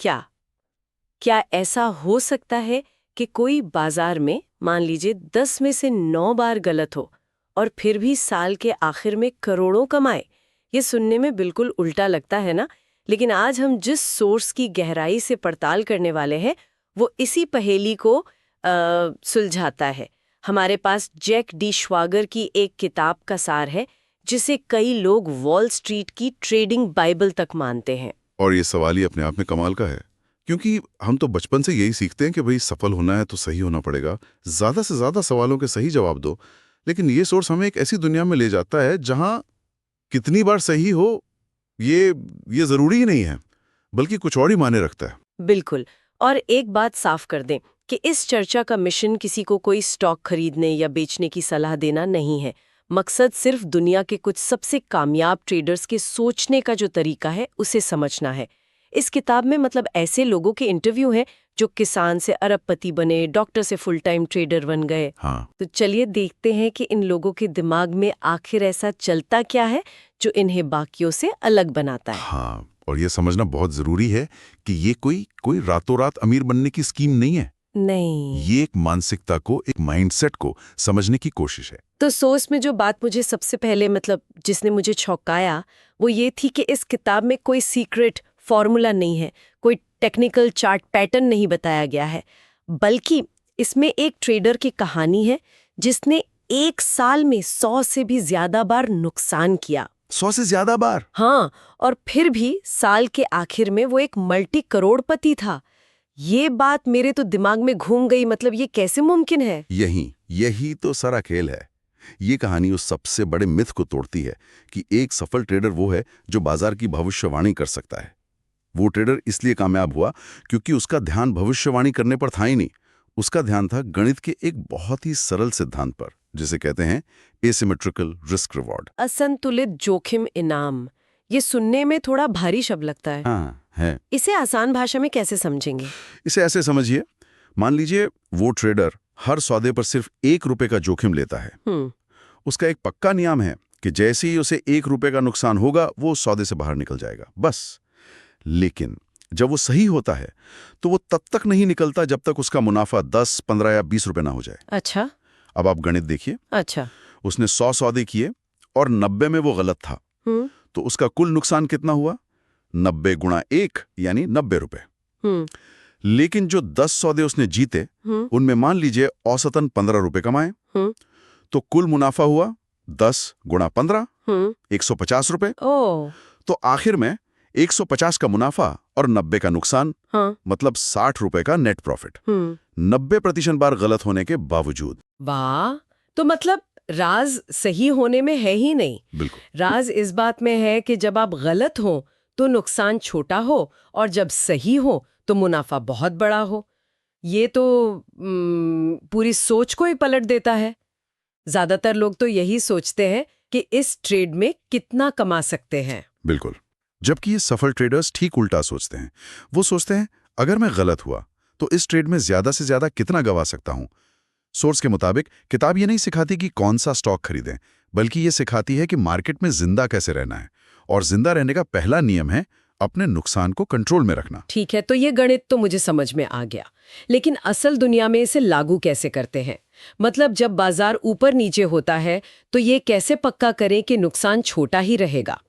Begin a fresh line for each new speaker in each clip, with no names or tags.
क्या क्या ऐसा हो सकता है कि कोई बाजार में मान लीजिए 10 में से 9 बार गलत हो और फिर भी साल के आखिर में करोड़ों कमाए? ये सुनने में बिल्कुल उल्टा लगता है ना, लेकिन आज हम जिस सोर्स की गहराई से पड़ताल करने वाले हैं वो इसी पहेली को सुलझाता है। हमारे पास जैक डी श्वागर की एक किताब का सार है जिसे कई लोग वॉल स्ट्रीट की ट्रेडिंग बाइबल तक मानते हैं।
और ये सवाल ही अपने आप में कमाल का है, क्योंकि हम तो बचपन से यही सीखते हैं कि भाई सफल होना है तो सही होना पड़ेगा, ज्यादा से ज्यादा सवालों के सही जवाब दो। लेकिन ये सोर्स हमें एक ऐसी दुनिया में ले जाता है जहां कितनी बार सही हो ये जरूरी ही नहीं है, बल्कि कुछ और ही मायने रखता है।
बिल्कुल। और एक बात साफ कर दें कि इस चर्चा का मिशन किसी को कोई स्टॉक खरीदने या बेचने की सलाह देना नहीं है। मकसद सिर्फ दुनिया के कुछ सबसे कामयाब ट्रेडर्स के सोचने का जो तरीका है उसे समझना है। इस किताब में मतलब ऐसे लोगों के इंटरव्यू हैं जो किसान से अरबपति बने, डॉक्टर से फुल टाइम ट्रेडर बन गए।
हाँ।
तो चलिए देखते हैं कि इन लोगों के दिमाग में आखिर ऐसा चलता क्या है जो इन्हें बाकियों से अलग बनाता है।
हाँ, और ये समझना बहुत जरूरी है कि ये कोई रातों रात अमीर बनने की स्कीम नहीं है।
नहीं,
ये एक मानसिकता को, एक माइंडसेट को समझने की कोशिश है।
तो सोर्स में जो बात मुझे सबसे पहले जिसने मुझे चौंकाया वो ये थी कि इस किताब में कोई सीक्रेट फॉर्मूला नहीं है, कोई टेक्निकल चार्ट पैटर्न नहीं बताया गया है, बल्कि इसमें एक ट्रेडर की कहानी है जिसने एक साल में 100 से भी ज्यादा बार नुकसान किया।
100 से ज्यादा बार?
हाँ, और फिर भी साल के आखिर में वो एक मल्टी करोड़पति था। ये बात मेरे तो दिमाग में घूम गई, मतलब ये कैसे मुमकिन है?
यही तो सारा खेल है। ये कहानी उस सबसे बड़े मिथ को तोड़ती है कि एक सफल ट्रेडर वो है जो बाजार की भविष्यवाणी कर सकता है। वो ट्रेडर इसलिए कामयाब हुआ क्योंकि उसका ध्यान भविष्यवाणी करने पर था ही नहीं, उसका ध्यान था गणित के एक बहुत ही सरल सिद्धांत पर, जिसे कहते हैं एसिमेट्रिकल रिस्क रिवॉर्ड।
असंतुलित जोखिम इनाम। ये सुनने में थोड़ा भारी शब्द लगता है।
हाँ है।
इसे आसान भाषा में कैसे समझेंगे?
इसे ऐसे समझिए, मान लीजिए वो ट्रेडर हर सौदे पर सिर्फ 1 रुपए का जोखिम लेता है। उसका एक पक्का नियम है कि जैसे ही उसे 1 रुपए का नुकसान होगा वो सौदे से बाहर निकल जाएगा, बस। लेकिन जब वो सही होता है तो वो तब तक नहीं निकलता जब तक उसका मुनाफा 10, 15 या 20 रुपए ना हो जाए।
अच्छा।
अब आप गणित देखिए।
अच्छा।
उसने 100 सौदे किए और 90 में वो गलत था, तो उसका कुल नुकसान कितना हुआ? 90 गुणा 1 यानी 90 रुपए। लेकिन जो 10 सौदे उसने जीते उनमें मान लीजिए औसतन 15 रुपए कमाए, तो कुल मुनाफा हुआ 10 गुणा 15, 150 रुपए। तो आखिर में 150 का मुनाफा और 90 का नुकसान, मतलब 60 रुपए का नेट प्रॉफिट। 90% बार गलत होने के बावजूद।
वाह! तो मतलब राज सही होने में है ही नहीं।
बिल्कुल।
राज इस बात में है कि जब आप गलत हो तो नुकसान छोटा हो और जब सही हो तो मुनाफा बहुत बड़ा हो। ये तो पूरी सोच को ही पलट देता है। ज्यादातर लोग तो यही सोचते हैं कि इस ट्रेड में कितना कमा सकते हैं।
बिल्कुल। जबकि ये सफल ट्रेडर्स ठीक उल्टा सोचते हैं। वो सोचते हैं अगर मैं गलत हुआ तो इस ट्रेड में ज्यादा से ज्यादा कितना गवा सकता हूं। सोर्स के मुताबिक किताब ये नहीं सिखाती कि कौन सा स्टॉक खरीदें, बल्कि ये सिखाती है कि मार्केट में जिंदा कैसे रहना है। और जिंदा रहने का पहला नियम है अपने नुकसान को कंट्रोल में रखना।
ठीक है, तो ये गणित तो मुझे समझ में आ गया, लेकिन असल दुनिया में इसे लागू कैसे करते हैं? मतलब जब बाजार ऊपर नीचे होता है तो ये कैसे पक्का करें कि नुकसान छोटा ही रहेगा?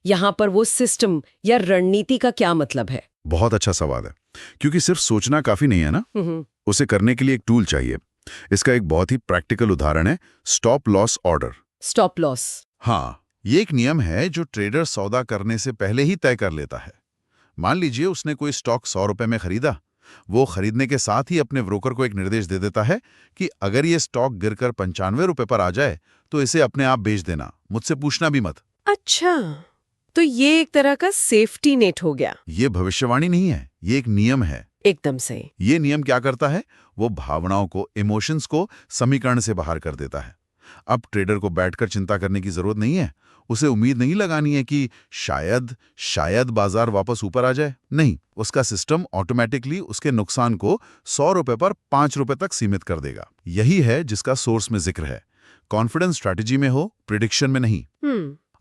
यहाँ पर वो सिस्टम या रणनीति का क्या मतलब है?
बहुत अच्छा सवाल है, क्योंकि सिर्फ सोचना काफी नहीं है ना, उसे करने के लिए एक टूल चाहिए। इसका एक बहुत ही प्रैक्टिकल उदाहरण है stop loss order.
Stop loss?
हाँ, ये एक नियम है जो ट्रेडर सौदा करने से पहले ही तय कर लेता है। मान लीजिए उसने कोई स्टॉक 100 रुपए में खरीदा। वो खरीदने के साथ ही अपने ब्रोकर को एक निर्देश दे देता है कि अगर ये स्टॉक गिरकर 95 रुपए पर आ जाए तो इसे अपने आप बेच देना, मुझसे पूछना भी मत।
अच्छा, तो ये एक तरह का सेफ्टी नेट हो गया।
ये भविष्यवाणी नहीं है, ये एक नियम है।
एकदम सही।
ये नियम क्या करता है? वो भावनाओं को, इमोशंस को समीकरण से बाहर कर देता है। अब ट्रेडर को बैठकर चिंता करने की जरूरत नहीं है। उसे उम्मीद नहीं लगानी है कि शायद बाजार वापस ऊपर आ जाए। नहीं, उसका सिस्टम ऑटोमेटिकली उसके नुकसान को 100 रुपए पर 5 रुपए तक सीमित कर देगा। यही है जिसका सोर्स में जिक्र है। कॉन्फिडेंस स्ट्रैटेजी में हो, प्रिडिक्शन में नहीं।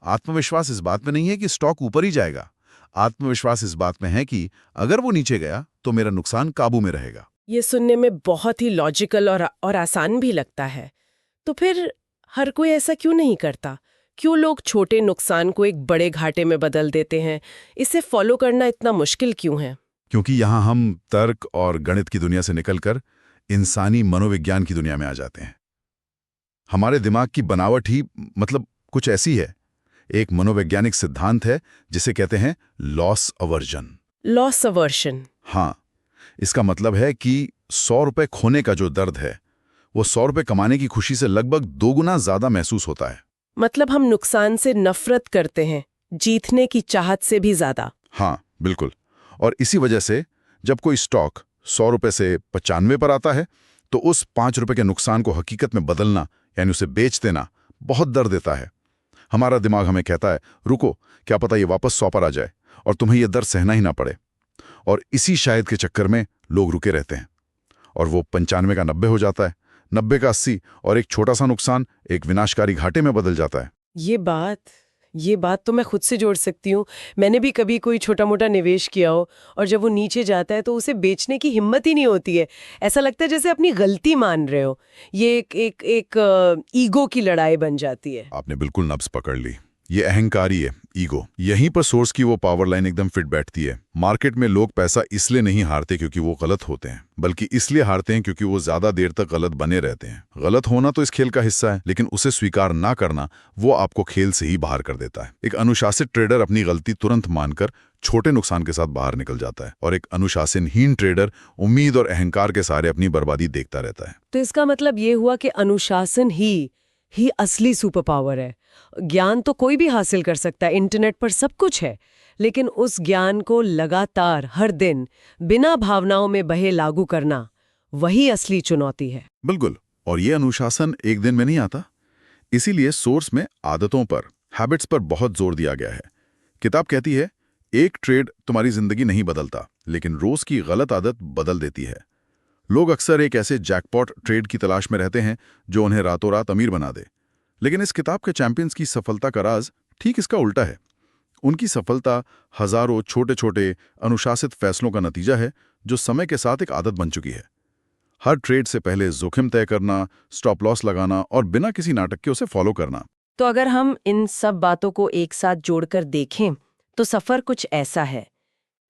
आत्मविश्वास इस बात में नहीं है कि स्टॉक ऊपर ही जाएगा। आत्मविश्वास इस बात में है कि अगर वो नीचे गया तो मेरा नुकसान काबू में रहेगा।
ये सुनने में बहुत ही लॉजिकल और आसान भी लगता है। तो फिर हर कोई ऐसा क्यों नहीं करता? क्यों लोग छोटे नुकसान को एक बड़े घाटे में बदल देते हैं? इसे फॉलो करना इतना मुश्किल क्यों है?
क्योंकि यहाँ हम तर्क और गणित की दुनिया से निकलकर इंसानी मनोविज्ञान की दुनिया में आ जाते हैं। हमारे दिमाग की बनावट ही मतलब कुछ ऐसी है। एक मनोवैज्ञानिक सिद्धांत है जिसे कहते हैं लॉस अवर्जन।
Loss aversion?
हाँ, इसका मतलब है कि 100 रुपए खोने का जो दर्द है वो 100 रुपए कमाने की खुशी से लगभग 2 गुना ज्यादा महसूस होता है।
मतलब हम नुकसान से नफरत करते हैं, जीतने की चाहत से भी ज्यादा।
हाँ, बिल्कुल। और इसी वजह से जब कोई स्टॉक 100 रुपए से 95 पर आता है तो उस 5 रुपए के नुकसान को हकीकत में बदलना यानी उसे बेच देना बहुत दर्द देता है। हमारा दिमाग हमें कहता है रुको, क्या पता ये वापस 100 पर आ जाए और तुम्हें ये दर्द सहना ही ना पड़े। और इसी शायद के चक्कर में लोग रुके रहते हैं और वो 95 का 90 हो जाता है, 90 का 80 और एक छोटा सा नुकसान एक विनाशकारी घाटे में बदल जाता है।
ये बात तो मैं खुद से जोड़ सकती हूँ। मैंने भी कभी कोई छोटा मोटा निवेश किया हो और जब वो नीचे जाता है तो उसे बेचने की हिम्मत ही नहीं होती है। ऐसा लगता है जैसे अपनी गलती मान रहे हो। ये एक ईगो की लड़ाई बन जाती है।
आपने बिल्कुल नब्ज पकड़ ली। ये अहंकारी है, ईगो। यहीं पर सोर्स की वो पावर लाइन एकदम फिट बैठती है। मार्केट में लोग पैसा इसलिए नहीं हारते क्योंकि वो गलत होते हैं, बल्कि इसलिए हारते हैं क्योंकि वो ज्यादा देर तक गलत बने रहते हैं। गलत होना तो इस खेल का हिस्सा है, लेकिन उसे स्वीकार ना करना वो आपको खेल से ही बाहर कर देता है। एक अनुशासित ट्रेडर अपनी गलती तुरंत मानकर छोटे नुकसान के साथ बाहर निकल जाता है और एक अनुशासनहीन ट्रेडर उम्मीद और अहंकार के सहारे अपनी बर्बादी देखता रहता है।
तो इसका मतलब ये हुआ कि अनुशासन ही असली सुपर पावर है। ज्ञान तो कोई भी हासिल कर सकता है, इंटरनेट पर सब कुछ है, लेकिन उस ज्ञान को लगातार हर दिन बिना भावनाओं में बहे लागू करना, वही असली चुनौती है।
बिल्कुल। और ये अनुशासन एक दिन में नहीं आता। इसीलिए सोर्स में आदतों पर, हैबिट्स पर बहुत जोर दिया गया है। किताब कहती है एक ट्रेड तुम्हारी जिंदगी नहीं बदलता, लेकिन रोज की गलत आदत बदल देती है। लोग अक्सर एक ऐसे जैकपॉट ट्रेड की तलाश में रहते हैं जो उन्हें रातों रात अमीर बना दे, लेकिन इस किताब के चैंपियंस की सफलता का राज ठीक इसका उल्टा है। उनकी सफलता हजारों छोटे छोटे अनुशासित फैसलों का नतीजा है जो समय के साथ एक आदत बन चुकी है। हर ट्रेड से पहले जोखिम तय करना, स्टॉप लॉस लगाना और बिना किसी नाटक के उसे फॉलो करना।
तो अगर हम इन सब बातों को एक साथ जोड़कर देखें तो सफर कुछ ऐसा है।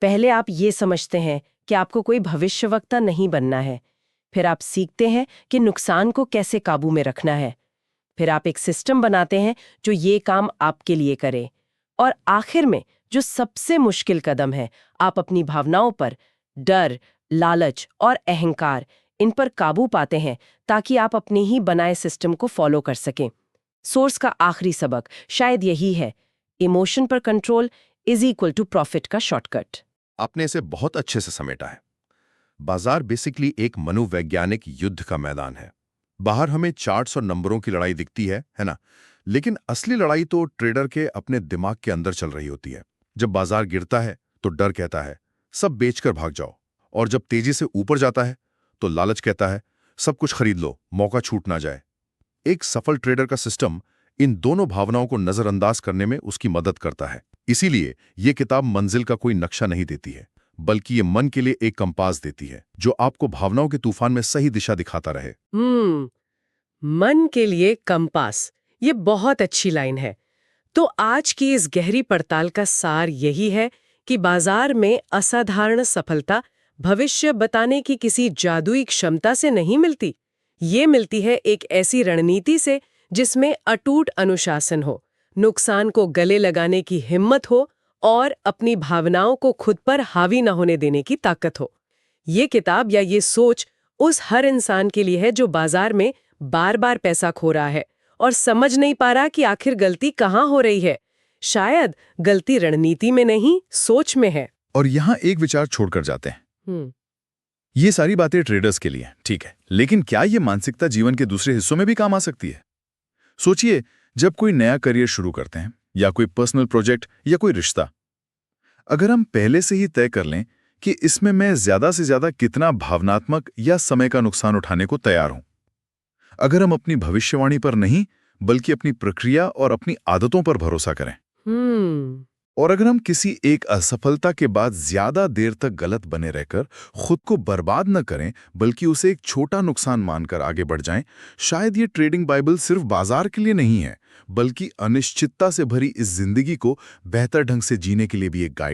पहले आप ये समझते हैं कि आपको कोई भविष्यवक्ता नहीं बनना है। फिर आप सीखते हैं कि नुकसान को कैसे काबू में रखना है। फिर आप एक सिस्टम बनाते हैं जो ये काम आपके लिए करे। और आखिर में जो सबसे मुश्किल कदम है, आप अपनी भावनाओं पर, डर, लालच और अहंकार, इन पर काबू पाते हैं ताकि आप अपने ही बनाए सिस्टम को फॉलो कर सकें। सोर्स का आखिरी सबक शायद यही है, इमोशन पर control is equal to profit का शॉर्टकट।
आपने इसे बहुत अच्छे से समेटा है। बाजार बेसिकली एक मनोवैज्ञानिक युद्ध का मैदान है। बाहर हमें चार्ट्स और नंबरों की लड़ाई दिखती है ना? लेकिन असली लड़ाई तो ट्रेडर के अपने दिमाग के अंदर चल रही होती है। जब बाजार गिरता है तो डर कहता है सब बेचकर भाग जाओ, और जब तेजी से ऊपर जाता है तो लालच कहता है सब कुछ खरीद लो, मौका छूट ना जाए। एक सफल ट्रेडर का सिस्टम इन दोनों भावनाओं को नजरअंदाज करने में उसकी मदद करता है। इसीलिए ये किताब मंजिल का कोई नक्शा नहीं देती है, बल्कि ये मन के लिए एक कंपास देती है जो आपको भावनाओं के तूफान में सही दिशा दिखाता रहे।
मन के लिए कंपास, ये बहुत अच्छी लाइन है। तो आज की इस गहरी पड़ताल का सार यही है कि बाजार में असाधारण सफलता भविष्य बताने की किसी जादुई क्षमता से नहीं मिलती। ये मिलती है एक ऐसी रणनीति से जिसमें अटूट अनुशासन हो, नुकसान को गले लगाने की हिम्मत हो और अपनी भावनाओं को खुद पर हावी न होने देने की ताकत हो। ये किताब या ये सोच उस हर इंसान के लिए है जो बाजार में बार बार पैसा खो रहा है और समझ नहीं पा रहा कि आखिर गलती कहाँ हो रही है। शायद गलती रणनीति में नहीं, सोच में है।
और यहाँ एक विचार छोड़कर जाते हैं। ये सारी बातें ट्रेडर्स के लिए ठीक है, लेकिन क्या ये मानसिकता जीवन के दूसरे हिस्सों में भी काम आ सकती है? सोचिए, जब कोई नया करियर शुरू करते हैं या कोई पर्सनल प्रोजेक्ट या कोई रिश्ता, अगर हम पहले से ही तय कर लें कि इसमें मैं ज्यादा से ज्यादा कितना भावनात्मक या समय का नुकसान उठाने को तैयार हूं, अगर हम अपनी भविष्यवाणी पर नहीं बल्कि अपनी प्रक्रिया और अपनी आदतों पर भरोसा करें, और अगर हम किसी एक असफलता के बाद ज्यादा देर तक गलत बने रहकर खुद को बर्बाद न करें बल्कि उसे एक छोटा नुकसान मानकर आगे बढ़ जाएं, शायद ये ट्रेडिंग बाइबल सिर्फ बाजार के लिए नहीं है बल्कि अनिश्चितता से भरी इस जिंदगी को बेहतर ढंग से जीने के लिए भी एक गाइड